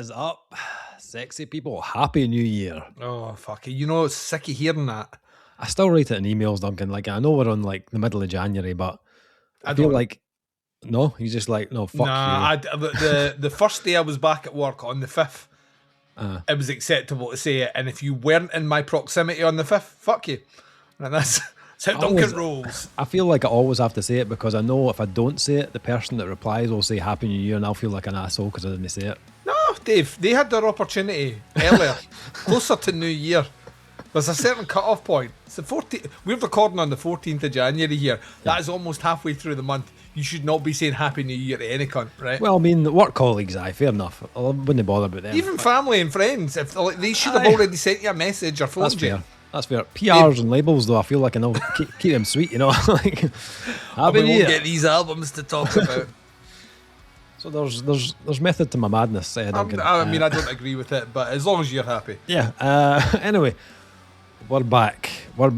is up? Sexy people, happy new year. Oh, fuck it. You know, it's sick of hearing that. I still write it in emails, Duncan. Like, I know we're on like the middle of January, but I feel don't. like, no, he's just like, no, fuck you. The first day I was back at work on the 5th, it was acceptable to say it. And if you weren't in my proximity on the 5th, fuck you. And that's how Duncan rolls. I feel like I always have to say it because I know if I don't say it, the person that replies will say Happy New Year and I'll feel like an asshole because I didn't say it. No, Dave, they had their opportunity earlier, closer to New Year. There's a certain cut-off point. It's the 14th. We're recording on the 14th of January here. That is almost halfway through the month. You should not be saying Happy New Year to any cunt, right? Well, I mean, the work colleagues, fair enough. I wouldn't bother about them. Even family and friends, if they should have already sent you a message or phoned you. That's fair. PRs and labels, though, I feel like I know keep them sweet, you know. Like, we won't get these albums to talk about. So there's method to my madness. Duncan. I mean, I don't agree with it, but as long as you're happy. Yeah. Anyway, we're back. We're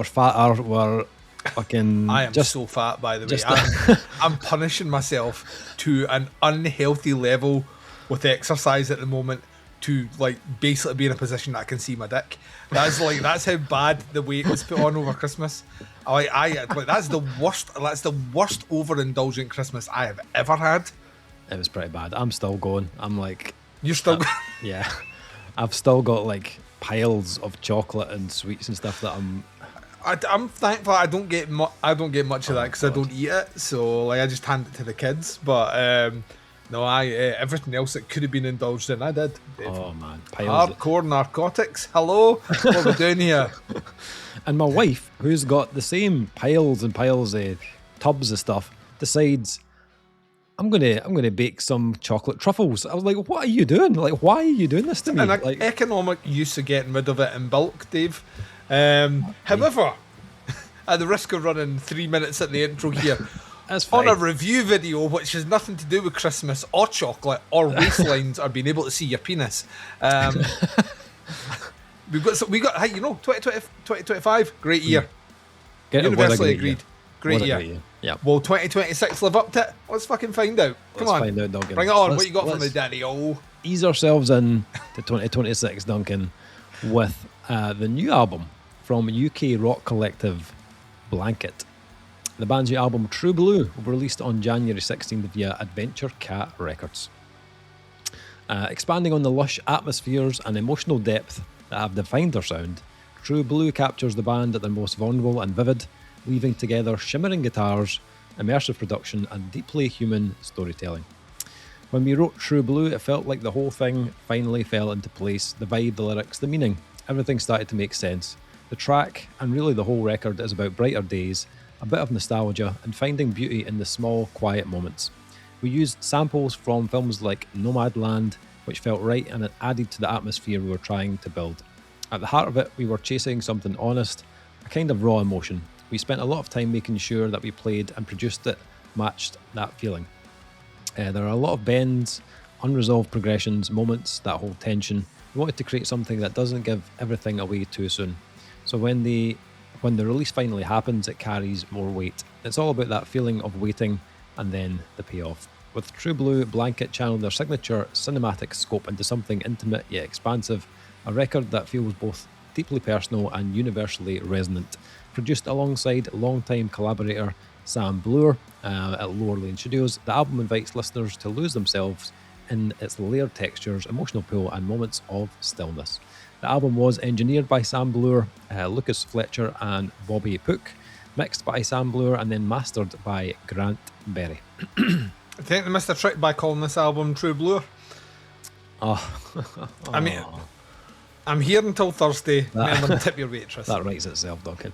fatter. We're fucking. I am so fat, by the way. I'm punishing myself to an unhealthy level with exercise at the moment to like basically be in a position that I can see my dick. That's how bad the weight was put on over Christmas. That's the worst. That's the worst overindulgent Christmas I have ever had. It was pretty bad. I'm still going. I'm like, you're still going? Yeah. I've still got like piles of chocolate and sweets and stuff that I'm thankful I don't get much of that because I don't eat it. So like I just hand it to the kids. But no, everything else that could have been indulged in, I did. Dave. Oh man, piles hardcore narcotics. Hello, what are we doing here? And my wife, who's got the same piles and piles of tubs of stuff, decides I'm gonna bake some chocolate truffles. I was like, what are you doing? Like, why are you doing this to me? An economic use of getting rid of it in bulk, Dave. However, at the risk of running 3 minutes at the intro here, on a review video which has nothing to do with Christmas or chocolate or waistlines or being able to see your penis, we got hey, you know, 2025, great year. Universally agreed. Great year. Yeah. Will 2026 live up to it? Let's fucking find out. Come on. Find out, Duncan. Bring it on. What you got from the daddy? Oh. Ease ourselves in to 2026, Duncan, with the new album from UK rock collective Blanket. The band's new album, True Blue, will be released on January 16th via Adventure Cat Records. Expanding on the lush atmospheres and emotional depth that have defined their sound, True Blue captures the band at their most vulnerable and vivid, weaving together shimmering guitars, immersive production, and deeply human storytelling. When we wrote True Blue, it felt like the whole thing finally fell into place. The vibe, the lyrics, the meaning, everything started to make sense. The track, and really the whole record, is about brighter days, a bit of nostalgia, and finding beauty in the small, quiet moments. We used samples from films like Nomadland, which felt right and it added to the atmosphere we were trying to build. At the heart of it, we were chasing something honest, a kind of raw emotion. We spent a lot of time making sure that we played and produced it matched that feeling. There are a lot of bends, unresolved progressions, moments that hold tension. We wanted to create something that doesn't give everything away too soon. So when the release finally happens, it carries more weight. It's all about that feeling of waiting and then the payoff. With True Blue, Blanket channeled their signature cinematic scope into something intimate yet expansive, a record that feels both deeply personal and universally resonant. Produced alongside longtime collaborator Sam Bloor at Lower Lane Studios, the album invites listeners to lose themselves in its layered textures, emotional pull, and moments of stillness. The album was engineered by Sam Bloor, Lucas Fletcher, and Bobby Pook, mixed by Sam Bloor, and then mastered by Grant Berry. I think they missed a trick by calling this album True Blue. Oh. I mean, I'm here until Thursday. Remember to tip your waitress. That writes itself, Duncan.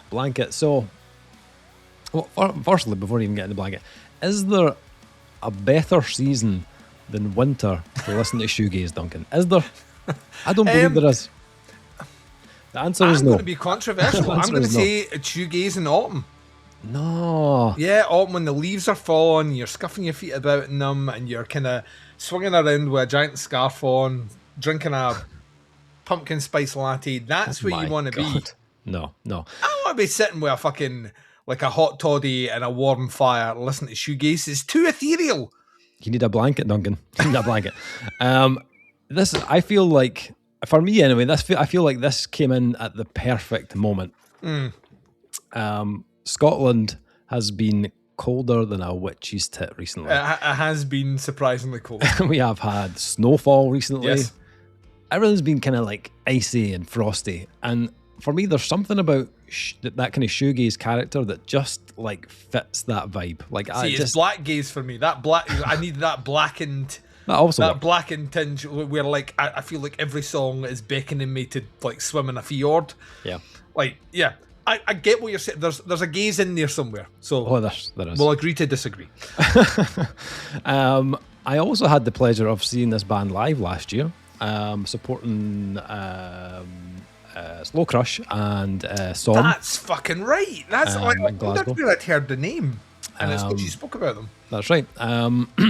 Blanket. So, firstly, before even getting the Blanket, is there a better season than winter to listen to shoegaze, Duncan? Is there? I don't believe there is. The answer is no. I'm going to be controversial. I'm going to say shoegaze in autumn. No. Yeah, autumn when the leaves are falling, you're scuffing your feet about in them, and you're kind of swinging around with a giant scarf on, drinking a pumpkin spice latte. That's where you want to be. No. I don't want to be sitting with a hot toddy and a warm fire listening to shoegaze. It's too ethereal. You need a blanket, Duncan. You need a blanket. This, I feel like, for me anyway, I feel like this came in at the perfect moment. Scotland has been colder than a witch's tit recently. It has been surprisingly cold. We have had snowfall recently. Yes. Everything's been kind of like icy and frosty. And for me, there's something about that kind of shoegaze character that just like fits that vibe. Like, it's black gaze for me. That black, I need that blackened. That blackened tinge where like I feel like every song is beckoning me to like swim in a fjord. Yeah. Like, yeah. I get what you're saying. There's a gaze in there somewhere. So there is. We'll agree to disagree. I also had the pleasure of seeing this band live last year, supporting Slow Crush and Som. That's fucking right. That's like, I wondered where I'd heard the name, and it's good you spoke about them. That's right.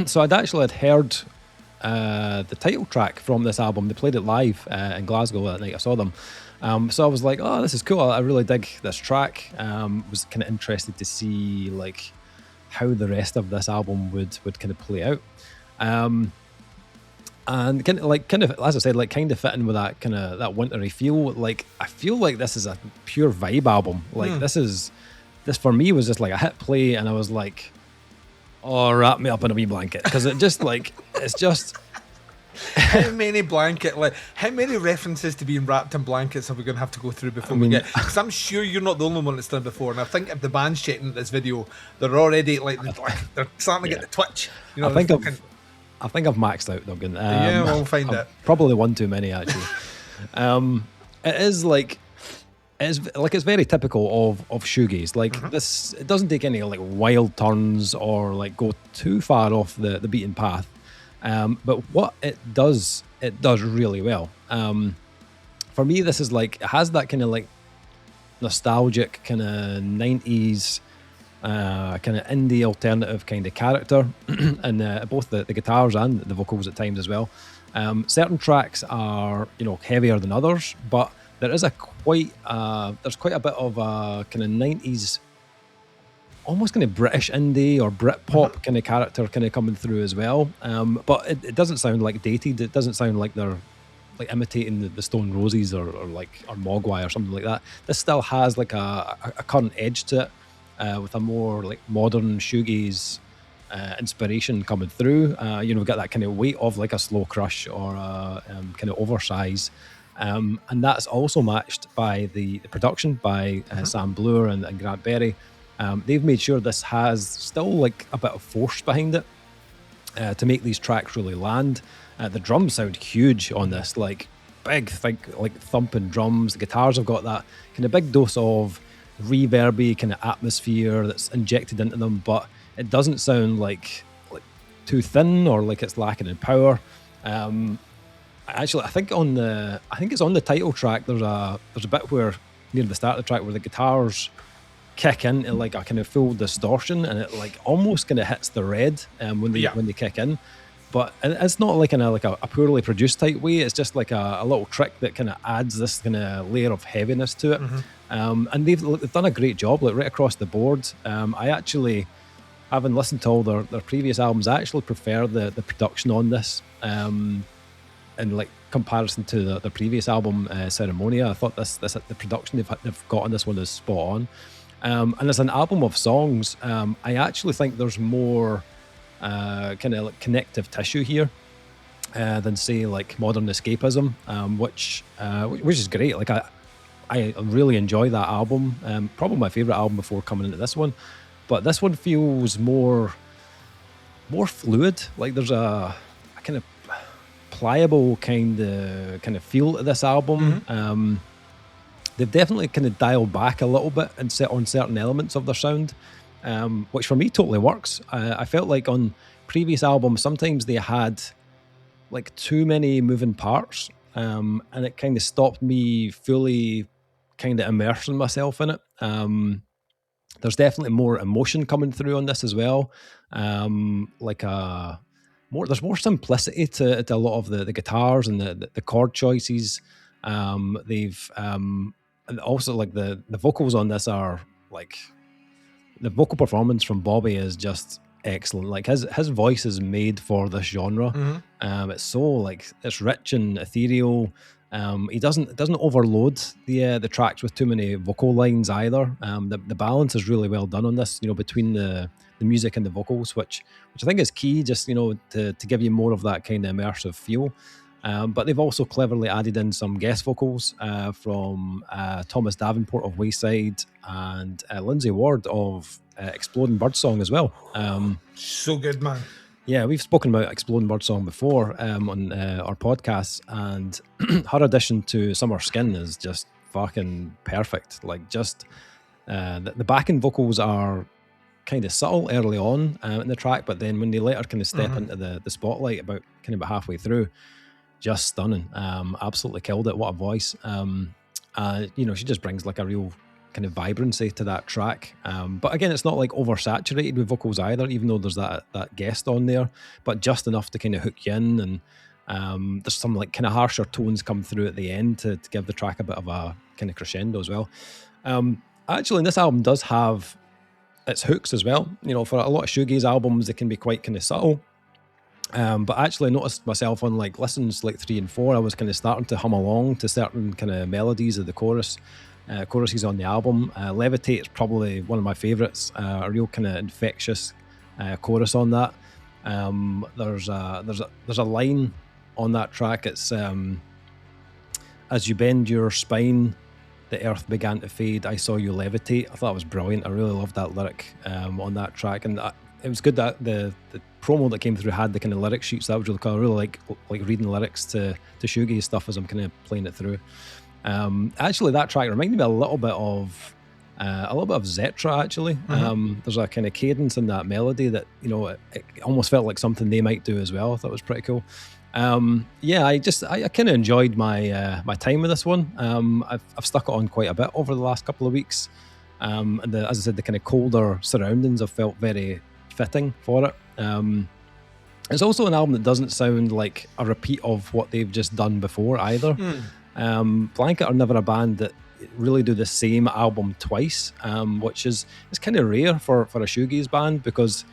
So I'd actually heard the title track from this album. They played it live in Glasgow that night I saw them. So I was like, oh, this is cool. I really dig this track. Was kind of interested to see like how the rest of this album would kind of play out. And kind of, as I said, like kind of fitting with that kind of that wintry feel. Like I feel like this is a pure vibe album. Like this for me was just like a hit play, and I was like, oh, wrap me up in a wee blanket, because it just like it's just. How many references to being wrapped in blankets are we going to have to go through before we get? Because I'm sure you're not the only one that's done it before, and I think if the band's checking this video, they're already like they're starting to get the twitch. You know, I think I've maxed out, Duncan. Yeah, we'll find it. Probably one too many, actually. It's very typical of shoegaze. Like this, it doesn't take any like wild turns or like go too far off the beaten path. But what it does really well. For me, this is like, it has that kind of like nostalgic kind of 90s kind of indie alternative kind of character, and both the guitars and the vocals at times as well. Certain tracks are, heavier than others, but there is quite a bit of a kind of 90s, almost kind of British indie or Britpop kind of character kind of coming through as well. But it doesn't sound like dated. It doesn't sound like they're like imitating the Stone Roses or Mogwai or something like that. This still has like a current edge to it, with a more like modern shoegaze inspiration coming through. We've got that kind of weight of like a Slow Crush or a kind of Oversize. And that's also matched by the production by Sam Bloor and Grant Berry. They've made sure this has still like a bit of force behind it to make these tracks really land. The drums sound huge on this, like big, like thumping drums. The guitars have got that kind of big dose of reverby kind of atmosphere that's injected into them, but it doesn't sound like too thin or like it's lacking in power. Actually, I think it's on the title track. There's a bit where near the start of the track where the guitars kick into like a kind of full distortion, and it like almost kind of hits the red when they kick in. But it's not like in a poorly produced type way. It's just like a little trick that kind of adds this kind of layer of heaviness to it. And they've done a great job, like right across the board. I actually, having listened to all their previous albums, I actually prefer the production on this. In like comparison to the previous album, Ceremonia, I thought the production they've got on this one is spot on. And as an album of songs, I actually think there's more kind of like connective tissue here than say like Modern Escapism, which is great. Like I really enjoy that album. Probably my favorite album before coming into this one, but this one feels more fluid. Like there's a kind of pliable kind of feel to this album. They've definitely kind of dialed back a little bit and set on certain elements of their sound, which for me totally works. I felt like on previous albums, sometimes they had like too many moving parts, and it kind of stopped me fully kind of immersing myself in it. There's definitely more emotion coming through on this as well. There's more simplicity to a lot of the guitars and the chord choices. They've and also like the vocals on this are like, the vocal performance from Bobby is just excellent. Like his voice is made for this genre. It's so like it's rich and ethereal. He doesn't overload the tracks with too many vocal lines either. The balance is really well done on this, between the music and the vocals, which I think is key, just to give you more of that kind of immersive feel. But they've also cleverly added in some guest vocals from Thomas Davenport of Wayside and Lindsay Ward of Exploding Birdsong as well. So good, man. Yeah, we've spoken about Exploding Birdsong before on our podcasts, and her addition to Summer Skin is just fucking perfect. Like, just the backing vocals are kind of subtle early on in the track, but then when they later kind of step into the spotlight about halfway through, just stunning. Absolutely killed it. What a voice. She just brings like a real kind of vibrancy to that track. But again, it's not like oversaturated with vocals either, even though there's that guest on there, but just enough to kind of hook you in. And there's some like kind of harsher tones come through at the end to give the track a bit of a kind of crescendo as well. Actually, this album does have its hooks as well. For a lot of shoegaze albums, they can be quite kind of subtle. But actually, I noticed myself on like listens like 3 and 4, I was kind of starting to hum along to certain kind of melodies of the choruses on the album. Levitate is probably one of my favourites. A real kind of infectious chorus on that. There's a line on that track. It's as you bend your spine, the earth began to fade. I saw you levitate. I thought it was brilliant. I really loved that lyric on that track, and it was good that the promo that came through had the kind of lyric sheets. That was really cool. I really like reading lyrics to shoegaze stuff as I'm kind of playing it through. Actually, that track reminded me a little bit of Zetra. Actually, there's a kind of cadence in that melody that it almost felt like something they might do as well. I thought it was pretty cool. I kind of enjoyed my time with this one. I've stuck it on quite a bit over the last couple of weeks. And as I said, the kind of colder surroundings have felt very fitting for it. It's also an album that doesn't sound like a repeat of what they've just done before either. Blanket are never a band that really do the same album twice, which is kind of rare for a shoegaze band, because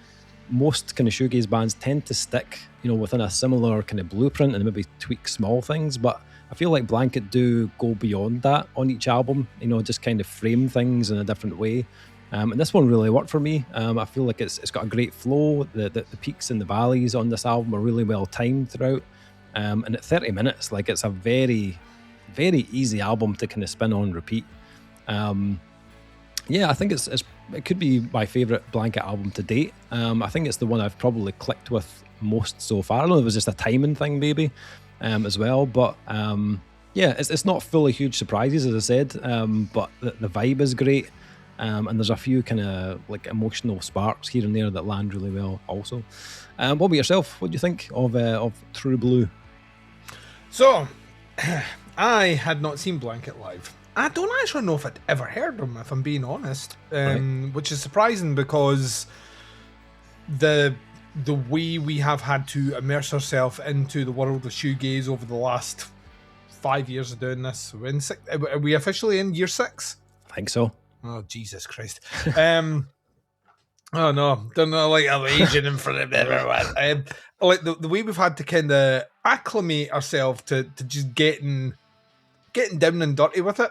most kind of shoegaze bands tend to stick within a similar kind of blueprint and maybe tweak small things, but I feel like Blanket do go beyond that on each album, just kind of frame things in a different way. And this one really worked for me. I feel like it's got a great flow. The peaks and the valleys on this album are really well timed throughout. And at 30 minutes, like, it's a very, very easy album to kind of spin on repeat. I think it could be my favourite Blanket album to date. I think it's the one I've probably clicked with most so far. I don't know if it was just a timing thing maybe as well, but it's not full of huge surprises, as I said, but the vibe is great. And there's a few kind of like emotional sparks here and there that land really well also. What about yourself? What do you think of True Blue? So, I had not seen Blanket live. I don't actually know if I'd ever heard them, if I'm being honest, which is surprising, because the way we have had to immerse ourselves into the world of shoegaze over the last 5 years of doing this. Are we officially in year 6? I think so. Oh, Jesus Christ. Oh no, don't know, like, I'm Asian in front of everyone. Like the way we've had to kind of acclimate ourselves to just getting down and dirty with it.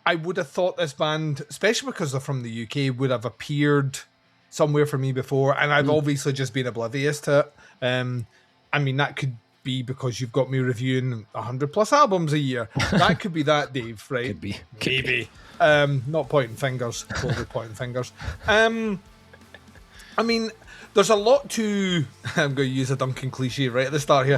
I would have thought this band, especially because they're from the UK, would have appeared somewhere for me before, and I've obviously just been oblivious to it. I mean, that could be because you've got me reviewing 100+ albums a year. That could be that, Dave, right? Could be. Maybe. Not pointing fingers. Totally pointing fingers. I mean, there's a lot to... I'm going to use a Duncan cliche right at the start here.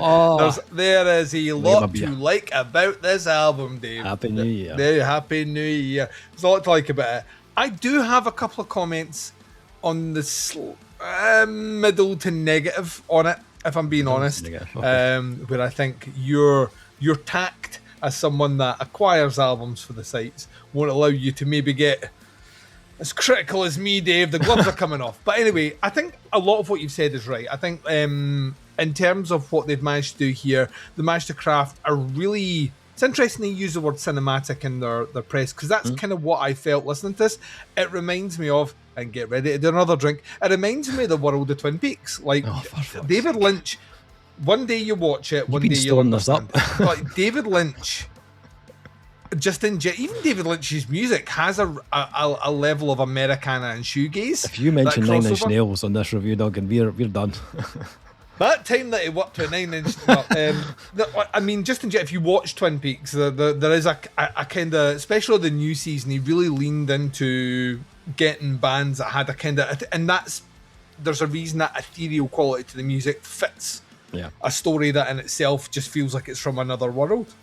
There is a lot to like about this album, Dave. Happy New Year. Happy New Year. There's a lot to like about it. I do have a couple of comments on the middle to negative on it, if I'm being honest. Okay. Where I think your tact as someone that acquires albums for the sites won't allow you to maybe get as critical as me, Dave. The gloves are coming off. But anyway, I think a lot of what you've said is right. I think in terms of what they've managed to do here, they managed to craft a really... It's interesting they use the word cinematic in their press, because that's kind of what I felt listening to this. It reminds me of and get ready to do another drink. It reminds me of the world of Twin Peaks. Like David Lynch, one day you watch it, one day you'll understand. Like David Lynch, even David Lynch's music has a level of Americana and shoegaze. If you mention 9 Inch Nails on this review, Duncan, we're done. That time that he worked with 9 Inch, I mean, just in general, if you watch Twin Peaks, there is a kind of, especially the new season, he really leaned into getting bands that had a kind of, and there's a reason that ethereal quality to the music fits a story that in itself just feels like it's from another world.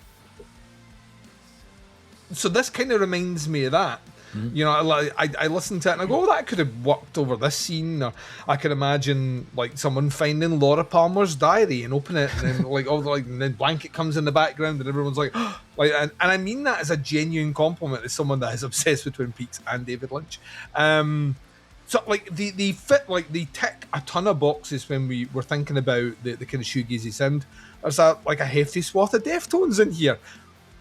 So this kind of reminds me of that. Mm-hmm. You know, I listen to it and I go, oh, that could have worked over this scene. Or I could imagine like someone finding Laura Palmer's diary and open it, and then and then Blanket comes in the background and everyone's like, oh, and I mean that as a genuine compliment to someone that is obsessed with Twin Peaks and David Lynch. So like they fit, like they tick a ton of boxes when we were thinking about the kind of shoegazy sound. There's a hefty swath of Deftones in here.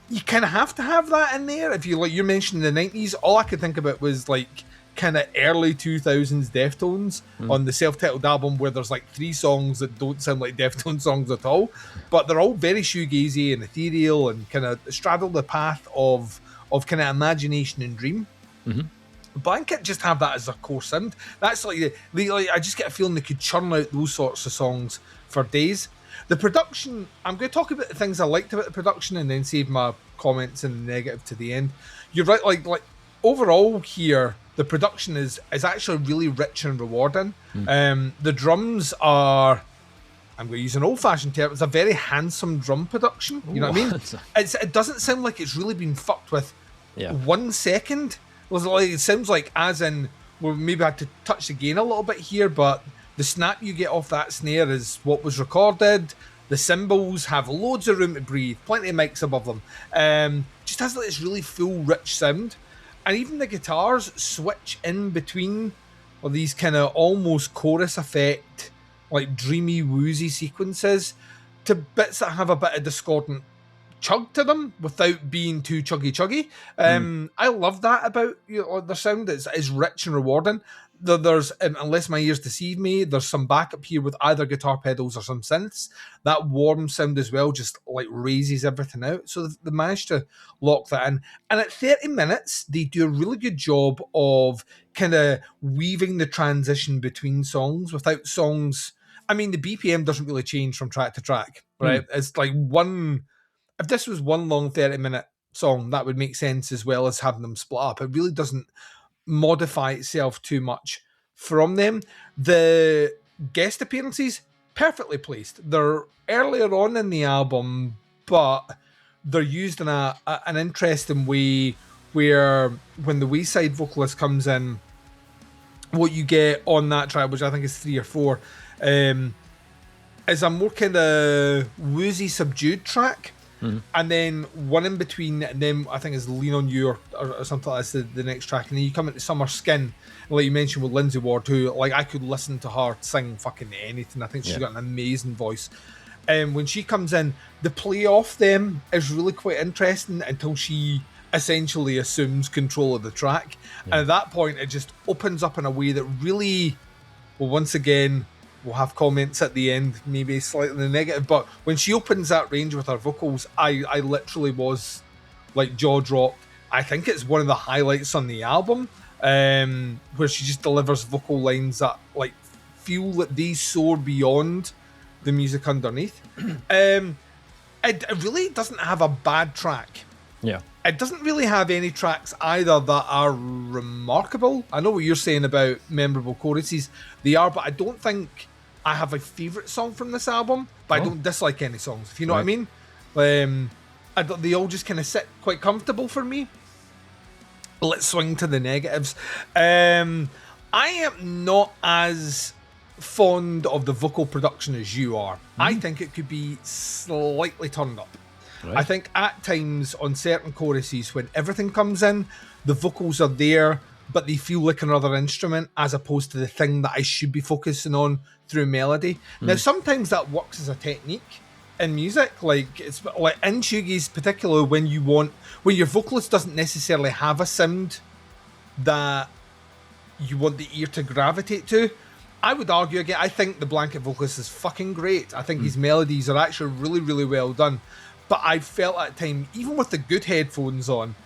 You kind of have to have that in there. If you mentioned the 90s, all I could think about was like kind of early 2000s Deftones on the self-titled album, where there's like 3 songs that don't sound like Deftones songs at all, but they're all very shoegazy and ethereal and kind of straddle the path of kind of imagination and dream. Mm-hmm. Blanket just have that as a core sound. That's like I just get a feeling they could churn out those sorts of songs for days. The production, I'm going to talk about the things I liked about the production and then save my comments and the negative to the end. You're right, like overall here, the production is actually really rich and rewarding. The drums are, I'm going to use an old-fashioned term, it's a very handsome drum production. You know what I mean? It doesn't sound like it's really been fucked with 1 second. It sounds like, as in, we maybe had to touch the gain a little bit here, but the snap you get off that snare is what was recorded. The cymbals have loads of room to breathe, plenty of mics above them. Just has like this really full, rich sound. And even the guitars switch in between these kind of almost chorus effect, like dreamy, woozy sequences to bits that have a bit of discordant chug to them without being too chuggy. I love that about their sound. It's rich and rewarding. There's unless my ears deceive me, there's some backup here with either guitar pedals or some synths. That warm sound as well just like raises everything out. So they managed to lock that in. And at 30 minutes, they do a really good job of kind of weaving the transition between songs without songs. I mean, the BPM doesn't really change from track to track, right? It's like if this was one long 30-minute song, that would make sense as well as having them split up. It really doesn't modify itself too much from them. The guest appearances, perfectly placed. They're earlier on in the album, but they're used in an interesting way where when the wayside vocalist comes in, what you get on that track, which I think is 3 or 4, is a more kind of woozy, subdued track. And then one in between, and then I think is Lean on You or something like that, the next track. And then you come into Summer Skin, and like you mentioned with Lindsay Ward, who like I could listen to her sing fucking anything. I think she's got an amazing voice. When she comes in, the play off them is really quite interesting until she essentially assumes control of the track. And at that point, it just opens up in a way that really, well, once again, we'll have comments at the end, maybe slightly negative, but when she opens that range with her vocals, I literally was like jaw dropped. I think it's one of the highlights on the album, where she just delivers vocal lines that like feel that they soar beyond the music underneath. It really doesn't have a bad track. Yeah. It doesn't really have any tracks either that are remarkable. I know what you're saying about memorable choruses. They are, but I don't think I have a favourite song from this album, but I don't dislike any songs, if you know what I mean. They all just kind of sit quite comfortable for me. Let's swing to the negatives. I am not as fond of the vocal production as you are. I think it could be slightly turned up. Right. I think at times on certain choruses, when everything comes in, the vocals are there, but they feel like another instrument as opposed to the thing that I should be focusing on through melody. Now, sometimes that works as a technique in music, like it's like in shoegaze, particularly when your vocalist doesn't necessarily have a sound that you want the ear to gravitate to. I would argue again, I think the Blanket vocalist is fucking great. I think his melodies are actually really, really well done. But I felt at times, even with the good headphones on,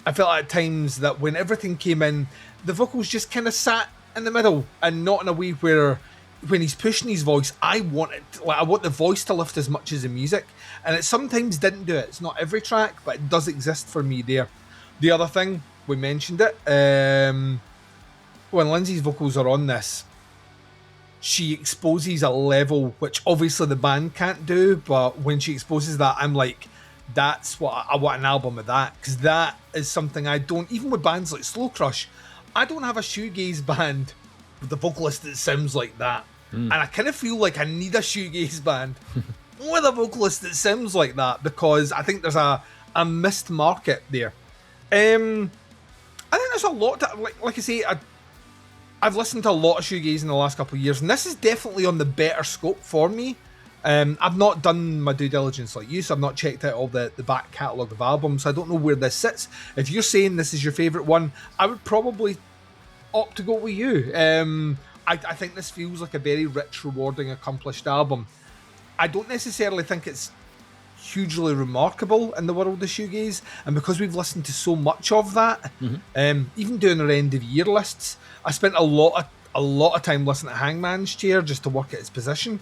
I felt at times that when everything came in, the vocals just kind of sat in the middle and not in a way where when he's pushing his voice, I want the voice to lift as much as the music. And it sometimes didn't do it. It's not every track, but it does exist for me there. The other thing, we mentioned it, when Lindsay's vocals are on this, she exposes a level which obviously the band can't do, but when she exposes that, I'm like, that's what I want, an album of that, because that is something I don't, even with bands like Slow Crush, I don't have a shoegaze band with the vocalist that sounds like that. And I kind of feel like I need a shoegaze band with a vocalist that sounds like that, because I think there's a missed market there. I think there's a lot to, like I say, I've listened to a lot of shoegaze in the last couple of years, and this is definitely on the better scope for me. I've not done my due diligence like you, so I've not checked out all the back catalogue of albums, so I don't know where this sits. If you're saying this is your favourite one, I would probably opt to go with you. I think this feels like a very rich, rewarding, accomplished album. I don't necessarily think it's hugely remarkable in the world of shoegaze, and because we've listened to so much of that, even doing our end of year lists, I spent a lot of time listening to Hangman's Chair just to work at its position,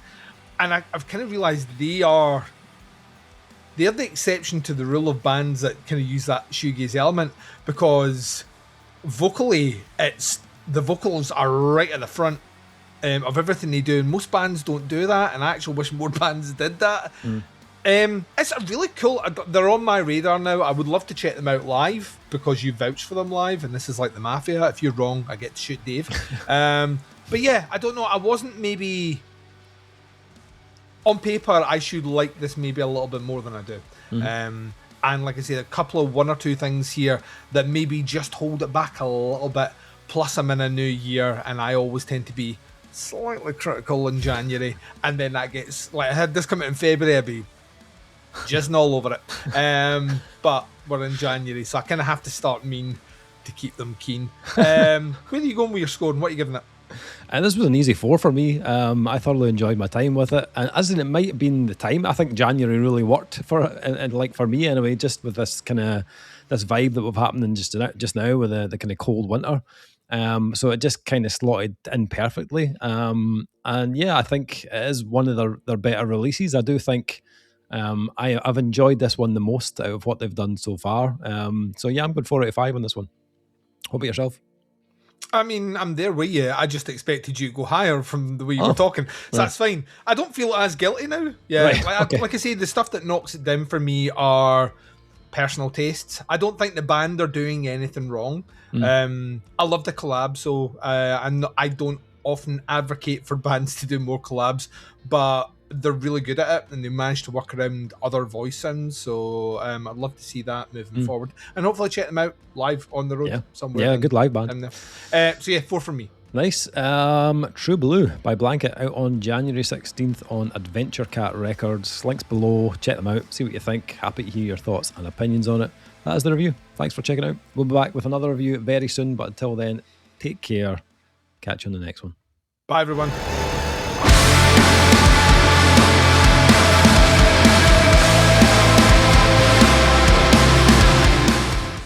and I've kind of realised they're the exception to the rule of bands that kind of use that shoegaze element, because vocally the vocals are right at the front of everything they do, and most bands don't do that, and I actually wish more bands did that. It's a really cool, they're on my radar now. I would love to check them out live, because you vouch for them live, and this is like the Mafia. If you're wrong, I get to shoot Dave. But yeah, I don't know, I wasn't maybe, on paper I should like this maybe a little bit more than I do. And like I said, a couple of one or two things here that maybe just hold it back a little bit. Plus I'm in a new year, and I always tend to be slightly critical in January, and then that gets, like, I had this come out in February, I'd be just all over it. But we're in January, so I kind of have to start mean to keep them keen. Where are you going with your score, and what are you giving it? And this was an easy 4 for me. I thoroughly enjoyed my time with it, and as in it might have been the time, I think January really worked for it, and like for me anyway, just with this kind of this vibe that we've happening just now with the kind of cold winter. So it just kind of slotted in perfectly. And yeah, I think it is one of their better releases. I do think I've enjoyed this one the most out of what they've done so far. So yeah, I'm good 4 out of 5 on this one. What about yourself? I mean, I'm there with you. I just expected you to go higher from the way you were talking. So that's fine. I don't feel as guilty now. Yeah, right. Like I say, the stuff that knocks it down for me are personal tastes. I don't think the band are doing anything wrong. I love the collab, so I don't often advocate for bands to do more collabs, but they're really good at it, and they managed to work around other voice sounds. So I'd love to see that moving forward, and hopefully check them out live on the road somewhere. Yeah, good live band. So yeah, 4 from me. Nice. True Blue by Blanket, out on January 16th on Adventure Cat Records. Links below. Check them out. See what you think. Happy to hear your thoughts and opinions on it. That is the review. Thanks for checking out. We'll be back with another review very soon, but until then, take care. Catch you on the next one. Bye, everyone.